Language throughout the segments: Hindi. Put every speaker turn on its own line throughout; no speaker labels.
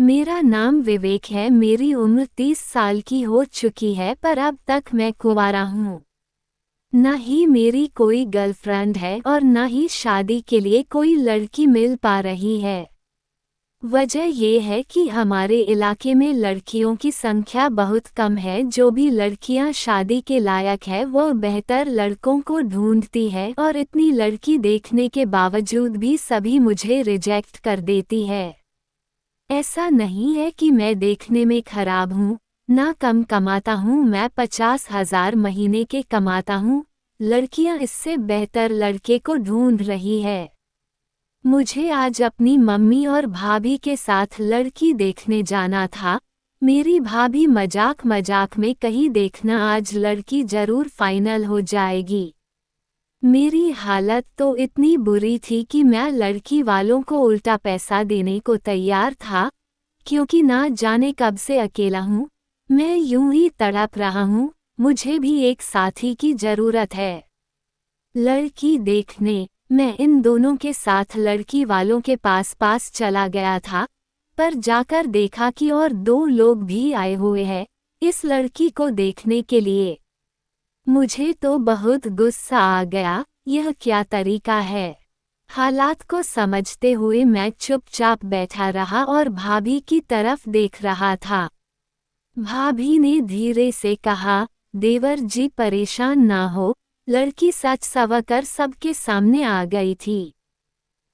मेरा नाम विवेक है। मेरी उम्र 30 साल की हो चुकी है, पर अब तक मैं कुंवारा हूँ। न ही मेरी कोई गर्लफ्रेंड है और न ही शादी के लिए कोई लड़की मिल पा रही है। वजह ये है कि हमारे इलाके में लड़कियों की संख्या बहुत कम है। जो भी लड़कियां शादी के लायक है वो बेहतर लड़कों को ढूंढती है, और इतनी लड़की देखने के बावजूद भी सभी मुझे रिजेक्ट कर देती है। ऐसा नहीं है कि मैं देखने में खराब हूँ, ना कम कमाता हूँ। मैं 50,000 महीने के कमाता हूँ। लड़कियां इससे बेहतर लड़के को ढूंढ रही है। मुझे आज अपनी मम्मी और भाभी के साथ लड़की देखने जाना था। मेरी भाभी मजाक मजाक में कही, देखना आज लड़की जरूर फाइनल हो जाएगी। मेरी हालत तो इतनी बुरी थी कि मैं लड़की वालों को उल्टा पैसा देने को तैयार था, क्योंकि ना जाने कब से अकेला हूँ। मैं यूं ही तड़प रहा हूँ। मुझे भी एक साथी की जरूरत है। लड़की देखने मैं इन दोनों के साथ लड़की वालों के पास चला गया था, पर जाकर देखा कि और 2 लोग भी आए हुए हैं इस लड़की को देखने के लिए। मुझे तो बहुत गुस्सा आ गया। यह क्या तरीका है? हालात को समझते हुए मैं चुपचाप बैठा रहा और भाभी की तरफ देख रहा था। भाभी ने धीरे से कहा, देवर जी परेशान ना हो। लड़की सच सवरकर सबके सामने आ गई थी।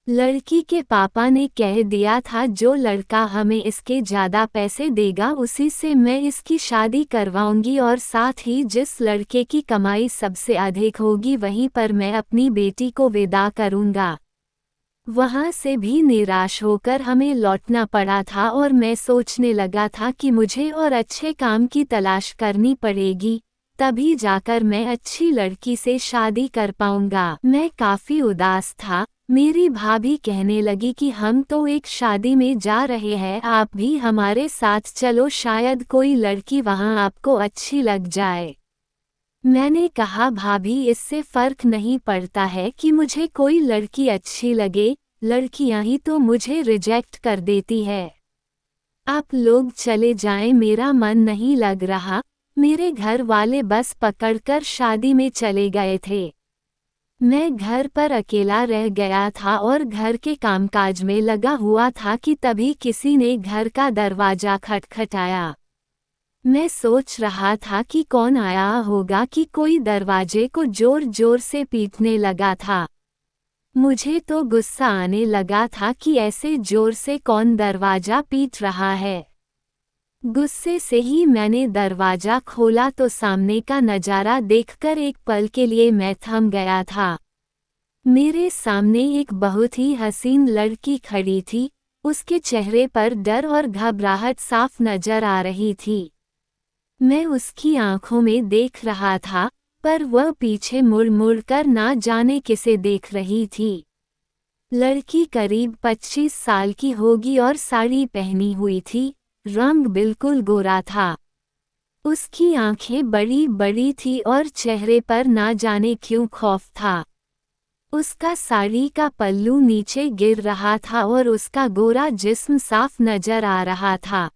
लड़की के पापा ने कह दिया था जो लड़का हमें इसके ज्यादा पैसे देगा उसी से मैं इसकी शादी करवाऊंगी, और साथ ही जिस लड़के की कमाई सबसे अधिक होगी वहीं पर मैं अपनी बेटी को विदा करूंगा। वहां से भी निराश होकर हमें लौटना पड़ा था, और मैं सोचने लगा था कि मुझे और अच्छे काम की तलाश करनी पड़ेगी, तभी जाकर मैं अच्छी लड़की से शादी कर पाऊंगा। मैं काफी उदास था। मेरी भाभी कहने लगी कि हम तो एक शादी में जा रहे हैं, आप भी हमारे साथ चलो, शायद कोई लड़की वहां आपको अच्छी लग जाए। मैंने कहा, भाभी इससे फर्क नहीं पड़ता है कि मुझे कोई लड़की अच्छी लगे, लड़कियां ही तो मुझे रिजेक्ट कर देती है। आप लोग चले जाएं, मेरा मन नहीं लग रहा। मेरे घर वाले बस पकड़कर शादी में चले गए थे। मैं घर पर अकेला रह गया था और घर के कामकाज में लगा हुआ था कि तभी किसी ने घर का दरवाजा खटखटाया। मैं सोच रहा था कि कौन आया होगा कि कोई दरवाजे को जोर जोर से पीटने लगा था। मुझे तो गुस्सा आने लगा था कि ऐसे जोर से कौन दरवाजा पीट रहा है। गुस्से से ही मैंने दरवाजा खोला तो सामने का नज़ारा देखकर एक पल के लिए मैं थम गया था। मेरे सामने एक बहुत ही हसीन लड़की खड़ी थी। उसके चेहरे पर डर और घबराहट साफ नजर आ रही थी। मैं उसकी आंखों में देख रहा था, पर वह पीछे मुड़ मुड़ कर ना जाने किसे देख रही थी। लड़की करीब 25 साल की होगी और साड़ी पहनी हुई थी। रंग बिल्कुल गोरा था। उसकी आंखें बड़ी बड़ी थी और चेहरे पर ना जाने क्यों खौफ था। उसका साड़ी का पल्लू नीचे गिर रहा था और उसका गोरा जिस्म साफ नजर आ रहा था।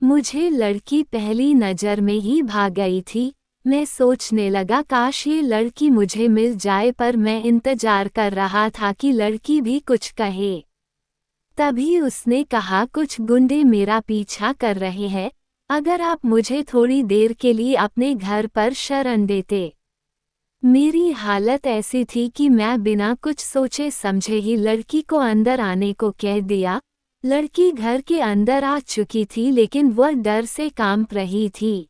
मुझे लड़की पहली नज़र में ही भाग गई थी। मैं सोचने लगा, काश ये लड़की मुझे मिल जाए, पर मैं इंतजार कर रहा था कि लड़की भी कुछ कहे। तभी उसने कहा, कुछ गुंडे मेरा पीछा कर रहे हैं, अगर आप मुझे थोड़ी देर के लिए अपने घर पर शरण देते। मेरी हालत ऐसी थी कि मैं बिना कुछ सोचे समझे ही लड़की को अंदर आने को कह दिया। लड़की घर के अंदर आ चुकी थी, लेकिन वह डर से कांप रही थी।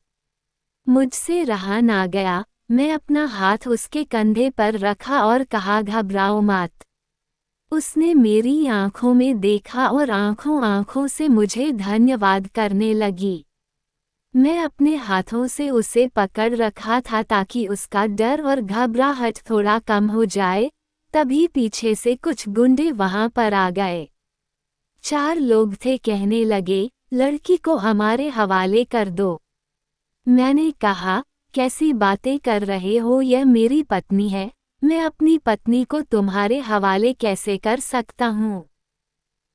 मुझसे रहा ना गया। मैं अपना हाथ उसके कंधे पर रखा और कहा, घबराओ मत। उसने मेरी आंखों में देखा और आंखों आंखों से मुझे धन्यवाद करने लगी। मैं अपने हाथों से उसे पकड़ रखा था ताकि उसका डर और घबराहट थोड़ा कम हो जाए। तभी पीछे से कुछ गुंडे वहां पर आ गए। 4 लोग थे। कहने लगे, लड़की को हमारे हवाले कर दो। मैंने कहा, कैसी बातें कर रहे हो, यह मेरी पत्नी है। मैं अपनी पत्नी को तुम्हारे हवाले कैसे कर सकता हूँ?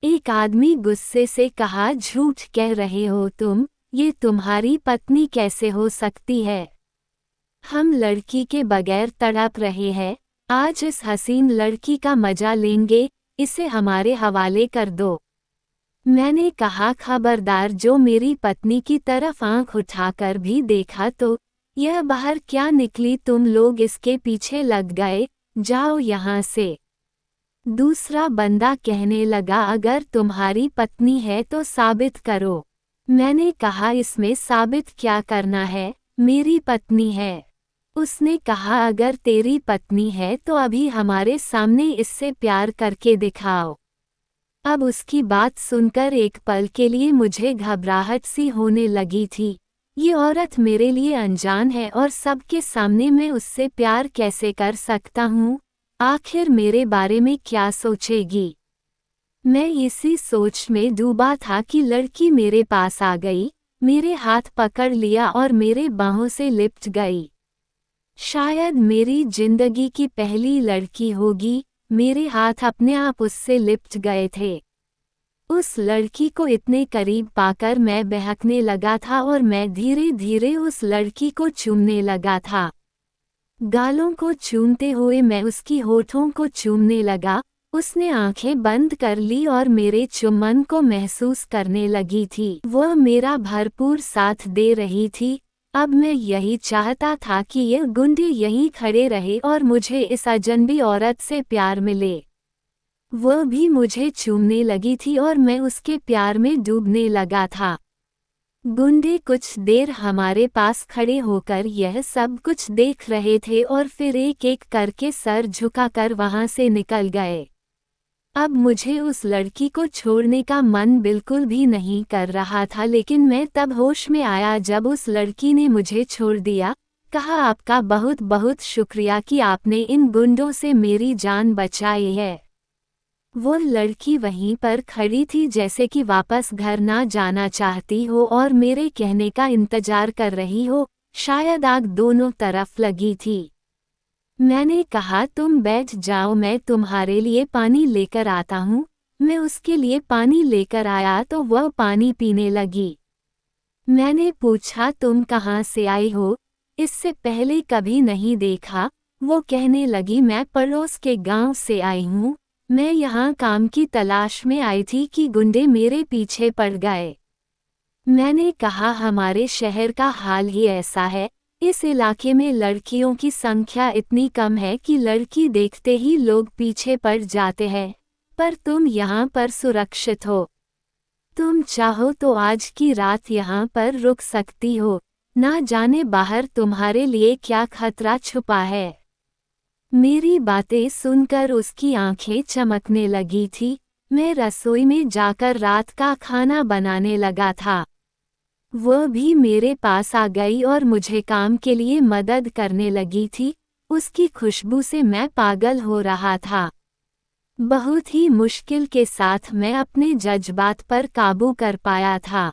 एक आदमी गुस्से से कहा, झूठ कह रहे हो तुम, ये तुम्हारी पत्नी कैसे हो सकती है? हम लड़की के बगैर तड़प रहे हैं, आज इस हसीन लड़की का मजा लेंगे, इसे हमारे हवाले कर दो। मैंने कहा, खबरदार, जो मेरी पत्नी की तरफ आंख उठाकर भी देखा तो यह बाहर क्या निकली, तुम लोग इसके पीछे लग गए, जाओ यहाँ से। दूसरा बंदा कहने लगा, अगर तुम्हारी पत्नी है तो साबित करो। मैंने कहा, इसमें साबित क्या करना है, मेरी पत्नी है। उसने कहा, अगर तेरी पत्नी है तो अभी हमारे सामने इससे प्यार करके दिखाओ। अब उसकी बात सुनकर एक पल के लिए मुझे घबराहट सी होने लगी थी। ये औरत मेरे लिए अनजान है और सबके सामने मैं उससे प्यार कैसे कर सकता हूँ? आखिर मेरे बारे में क्या सोचेगी? मैं इसी सोच में डूबा था कि लड़की मेरे पास आ गई, मेरे हाथ पकड़ लिया और मेरे बाहों से लिपट गई। शायद मेरी जिंदगी की पहली लड़की होगी। मेरे हाथ अपने आप उससे लिपट गए थे। उस लड़की को इतने करीब पाकर मैं बहकने लगा था और मैं धीरे धीरे उस लड़की को चूमने लगा था। गालों को चूमते हुए मैं उसकी होठों को चूमने लगा। उसने आंखें बंद कर ली और मेरे चुम्बन को महसूस करने लगी थी। वह मेरा भरपूर साथ दे रही थी। अब मैं यही चाहता था कि ये गुंडे यहीं खड़े रहे और मुझे इस अजनबी औरत से प्यार मिले। वह भी मुझे चूमने लगी थी और मैं उसके प्यार में डूबने लगा था। गुंडे कुछ देर हमारे पास खड़े होकर यह सब कुछ देख रहे थे और फिर एक एक करके सर झुकाकर वहां से निकल गए। अब मुझे उस लड़की को छोड़ने का मन बिल्कुल भी नहीं कर रहा था, लेकिन मैं तब होश में आया जब उस लड़की ने मुझे छोड़ दिया। कहा, आपका बहुत बहुत शुक्रिया कि आपने इन गुंडों से मेरी जान बचाई है। वो लड़की वहीं पर खड़ी थी जैसे कि वापस घर ना जाना चाहती हो और मेरे कहने का इंतजार कर रही हो। शायद आग दोनों तरफ लगी थी। मैंने कहा, तुम बैठ जाओ, मैं तुम्हारे लिए पानी लेकर आता हूँ। मैं उसके लिए पानी लेकर आया तो वह पानी पीने लगी। मैंने पूछा, तुम कहाँ से आई हो? इससे पहले कभी नहीं देखा। वो कहने लगी, मैं पड़ोस के गांव से आई हूँ। मैं यहाँ काम की तलाश में आई थी कि गुंडे मेरे पीछे पड़ गए। मैंने कहा, हमारे शहर का हाल ही ऐसा है। इस इलाके में लड़कियों की संख्या इतनी कम है कि लड़की देखते ही लोग पीछे पड़ जाते हैं, पर तुम यहाँ पर सुरक्षित हो। तुम चाहो तो आज की रात यहाँ पर रुक सकती हो। ना जाने बाहर तुम्हारे लिए क्या खतरा छुपा है। मेरी बातें सुनकर उसकी आंखें चमकने लगी थी। मैं रसोई में जाकर रात का खाना बनाने लगा था। वह भी मेरे पास आ गई और मुझे काम के लिए मदद करने लगी थी। उसकी खुशबू से मैं पागल हो रहा था। बहुत ही मुश्किल के साथ मैं अपने जज्बात पर काबू कर पाया था।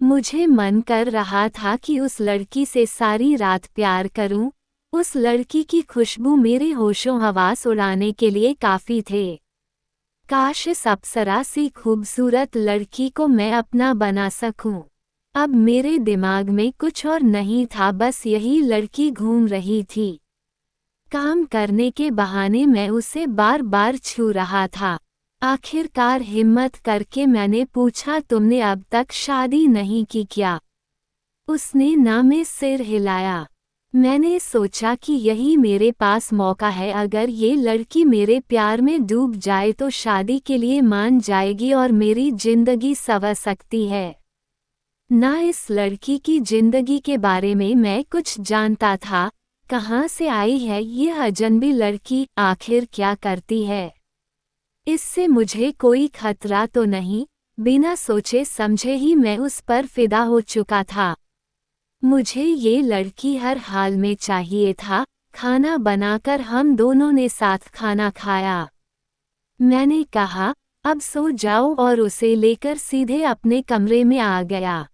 मुझे मन कर रहा था कि उस लड़की से सारी रात प्यार करूं। उस लड़की की खुशबू मेरे होशों हवास उड़ाने के लिए काफी थे। काश इस अप्सरा सी खूबसूरत लड़की को मैं अपना बना सकूं। अब मेरे दिमाग में कुछ और नहीं था, बस यही लड़की घूम रही थी। काम करने के बहाने मैं उसे बार बार छू रहा था। आखिरकार हिम्मत करके मैंने पूछा, तुमने अब तक शादी नहीं की क्या? उसने ना में सिर हिलाया। मैंने सोचा कि यही मेरे पास मौका है। अगर ये लड़की मेरे प्यार में डूब जाए तो शादी के लिए मान जाएगी और मेरी जिंदगी संवर सकती है। ना इस लड़की की जिंदगी के बारे में मैं कुछ जानता था। कहाँ से आई है ये अजनबी लड़की, आखिर क्या करती है? इससे मुझे कोई खतरा तो नहीं? बिना सोचे समझे ही मैं उस पर फिदा हो चुका था। मुझे ये लड़की हर हाल में चाहिए था। खाना बनाकर हम दोनों ने साथ खाना खाया। मैंने कहा, अब सो जाओ, और उसे लेकर सीधे अपने कमरे में आ गया।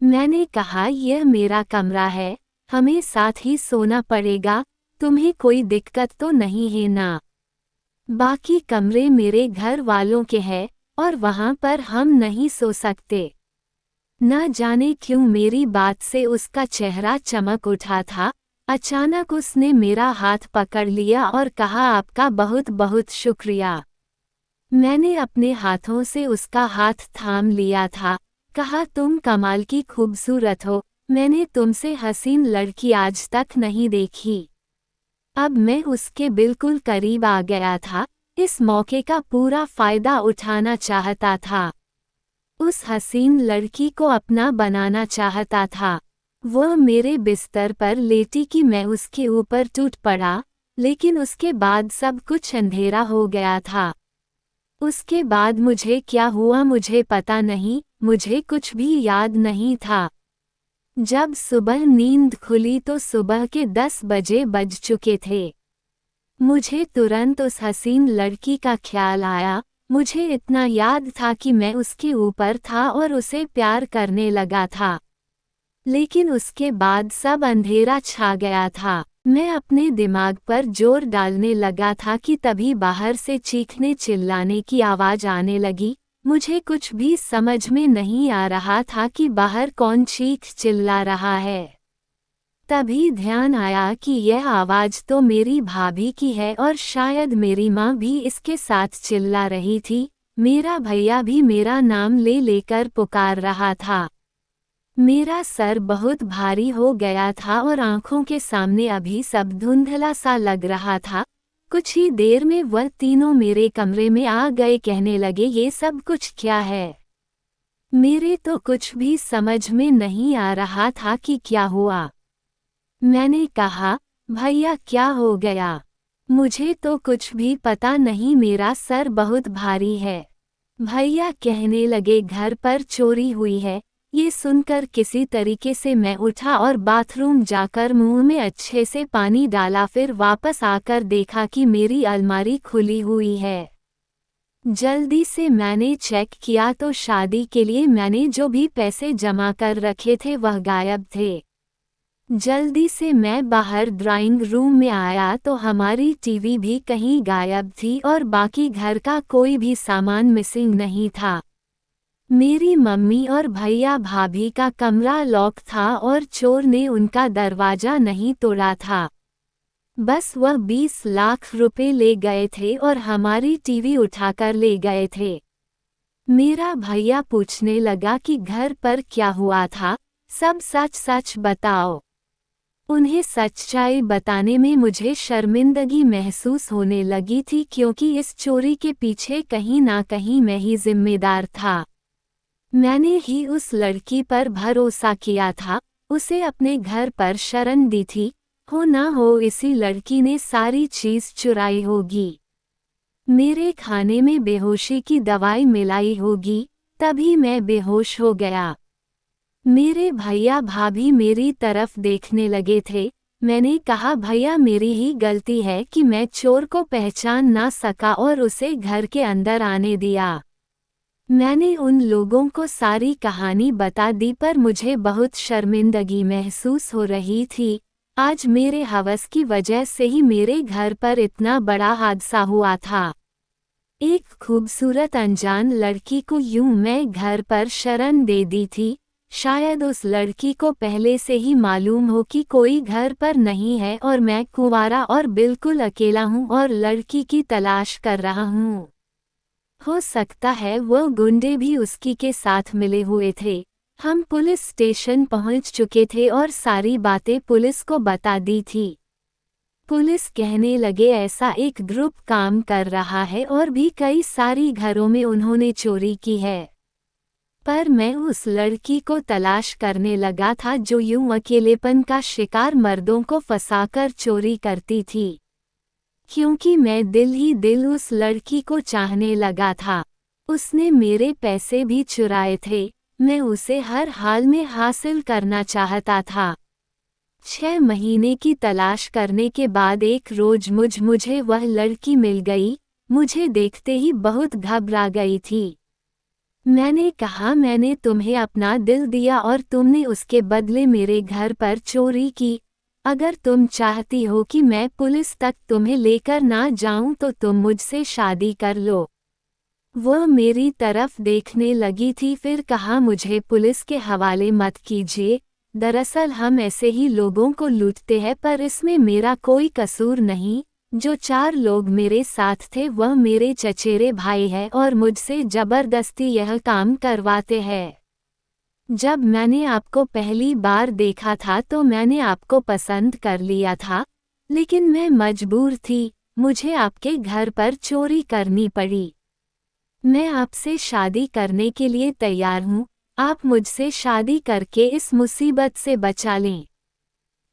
मैंने कहा, यह मेरा कमरा है, हमें साथ ही सोना पड़ेगा। तुम्हें कोई दिक्कत तो नहीं है ना? बाकी कमरे मेरे घर वालों के हैं, और वहां पर हम नहीं सो सकते। न जाने क्यों मेरी बात से उसका चेहरा चमक उठा था। अचानक उसने मेरा हाथ पकड़ लिया और कहा, आपका बहुत बहुत शुक्रिया। मैंने अपने हाथों से उसका हाथ थाम लिया था। कहा, तुम कमाल की खूबसूरत हो, मैंने तुमसे हसीन लड़की आज तक नहीं देखी। अब मैं उसके बिल्कुल करीब आ गया था, इस मौके का पूरा फायदा उठाना चाहता था। उस हसीन लड़की को अपना बनाना चाहता था। वह मेरे बिस्तर पर लेटी कि मैं उसके ऊपर टूट पड़ा, लेकिन उसके बाद सब कुछ अंधेरा हो गया था। उसके बाद मुझे क्या हुआ मुझे पता नहीं, मुझे कुछ भी याद नहीं था। जब सुबह नींद खुली तो सुबह के 10 बजे बज चुके थे। मुझे तुरंत उस हसीन लड़की का ख्याल आया। मुझे इतना याद था कि मैं उसके ऊपर था और उसे प्यार करने लगा था। लेकिन उसके बाद सब अंधेरा छा गया था। मैं अपने दिमाग पर जोर डालने लगा था कि तभी बाहर से चीखने चिल्लाने की आवाज़ आने लगी। मुझे कुछ भी समझ में नहीं आ रहा था कि बाहर कौन चीख चिल्ला रहा है। तभी ध्यान आया कि यह आवाज़ तो मेरी भाभी की है और शायद मेरी माँ भी इसके साथ चिल्ला रही थी। मेरा भैया भी मेरा नाम ले लेकर पुकार रहा था। मेरा सर बहुत भारी हो गया था और आंखों के सामने अभी सब धुंधला सा लग रहा था। कुछ ही देर में वह तीनों मेरे कमरे में आ गए। कहने लगे, ये सब कुछ क्या है? मेरे तो कुछ भी समझ में नहीं आ रहा था कि क्या हुआ। मैंने कहा, भैया क्या हो गया? मुझे तो कुछ भी पता नहीं, मेरा सर बहुत भारी है। भैया कहने लगे, घर पर चोरी हुई है। ये सुनकर किसी तरीके से मैं उठा और बाथरूम जाकर मुंह में अच्छे से पानी डाला, फिर वापस आकर देखा कि मेरी अलमारी खुली हुई है। जल्दी से मैंने चेक किया तो शादी के लिए मैंने जो भी पैसे जमा कर रखे थे वह गायब थे। जल्दी से मैं बाहर ड्राइंग रूम में आया तो हमारी टीवी भी कहीं गायब थी और बाकी घर का कोई भी सामान मिसिंग नहीं था। मेरी मम्मी और भैया भाभी का कमरा लॉक था और चोर ने उनका दरवाजा नहीं तोड़ा था। बस वह 20 लाख रुपए ले गए थे और हमारी टीवी उठाकर ले गए थे। मेरा भैया पूछने लगा कि घर पर क्या हुआ था, सब सच सच बताओ। उन्हें सच्चाई बताने में मुझे शर्मिंदगी महसूस होने लगी थी, क्योंकि इस चोरी के पीछे कहीं ना कहीं मैं ही जिम्मेदार था। मैंने ही उस लड़की पर भरोसा किया था, उसे अपने घर पर शरण दी थी। हो ना हो इसी लड़की ने सारी चीज़ चुराई होगी, मेरे खाने में बेहोशी की दवाई मिलाई होगी, तभी मैं बेहोश हो गया। मेरे भैया भाभी मेरी तरफ देखने लगे थे। मैंने कहा, भैया मेरी ही गलती है कि मैं चोर को पहचान ना सका और उसे घर के अंदर आने दिया। मैंने उन लोगों को सारी कहानी बता दी, पर मुझे बहुत शर्मिंदगी महसूस हो रही थी। आज मेरे हवस की वजह से ही मेरे घर पर इतना बड़ा हादसा हुआ था। एक खूबसूरत अनजान लड़की को यूं मैं घर पर शरण दे दी थी। शायद उस लड़की को पहले से ही मालूम हो कि कोई घर पर नहीं है और मैं कुंवारा और बिल्कुल अकेला हूँ और लड़की की तलाश कर रहा हूँ। हो सकता है वो गुंडे भी उसकी के साथ मिले हुए थे। हम पुलिस स्टेशन पहुंच चुके थे और सारी बातें पुलिस को बता दी थी। पुलिस कहने लगे, ऐसा एक ग्रुप काम कर रहा है और भी कई सारी घरों में उन्होंने चोरी की है। पर मैं उस लड़की को तलाश करने लगा था जो यूं अकेलेपन का शिकार मर्दों को फंसाकर चोरी करती थी, क्योंकि मैं दिल ही दिल उस लड़की को चाहने लगा था। उसने मेरे पैसे भी चुराए थे, मैं उसे हर हाल में हासिल करना चाहता था। 6 महीने की तलाश करने के बाद एक रोज मुझे वह लड़की मिल गई। मुझे देखते ही बहुत घबरा गई थी। मैंने कहा, मैंने तुम्हें अपना दिल दिया और तुमने उसके बदले मेरे घर पर चोरी की। अगर तुम चाहती हो कि मैं पुलिस तक तुम्हें लेकर ना जाऊं तो तुम मुझसे शादी कर लो। वह मेरी तरफ देखने लगी थी, फिर कहा, मुझे पुलिस के हवाले मत कीजिए। दरअसल हम ऐसे ही लोगों को लूटते हैं, पर इसमें मेरा कोई कसूर नहीं। जो 4 लोग मेरे साथ थे वह मेरे चचेरे भाई हैं और मुझसे जबरदस्ती यह काम करवाते हैं। जब मैंने आपको पहली बार देखा था तो मैंने आपको पसंद कर लिया था, लेकिन मैं मजबूर थी, मुझे आपके घर पर चोरी करनी पड़ी। मैं आपसे शादी करने के लिए तैयार हूँ, आप मुझसे शादी करके इस मुसीबत से बचा लें।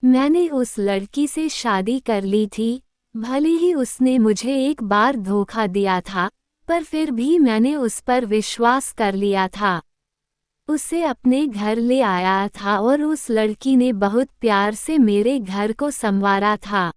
मैंने उस लड़की से शादी कर ली थी, भले ही उसने मुझे एक बार धोखा दिया था, पर फिर भी मैंने उस पर विश्वास कर लिया था। उसे अपने घर ले आया था और उस लड़की ने बहुत प्यार से मेरे घर को संवारा था।